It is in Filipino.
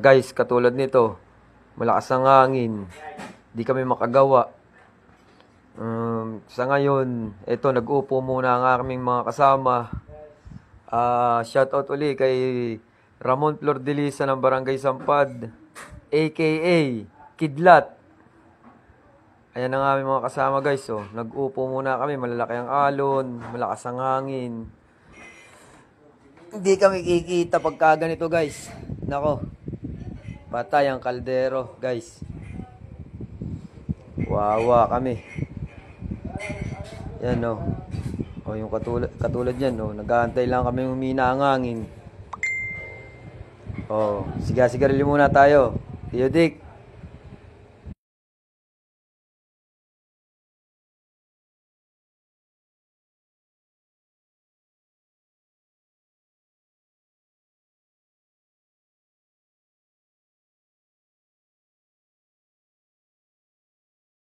Guys, katulad nito, malakas ang hangin. Di kami makagawa. Sa ngayon, ito, nag-upo muna ang aming mga kasama. Shoutout uli kay Ramon Flordelisa ng Barangay Sampad, aka Kidlat. Ayan ang aming mga kasama, guys. So, nag-upo muna kami. Malalaki ang alon, malakas ang hangin. Hindi kami kikita pagka ganito, guys. Nako, patay ang kaldero, guys. Wawa kami. Yan, no. O, yung katulad yan, no. Nag-aantay lang kami humina ang hangin. O, sigarilyo muna tayo. Tio Dick.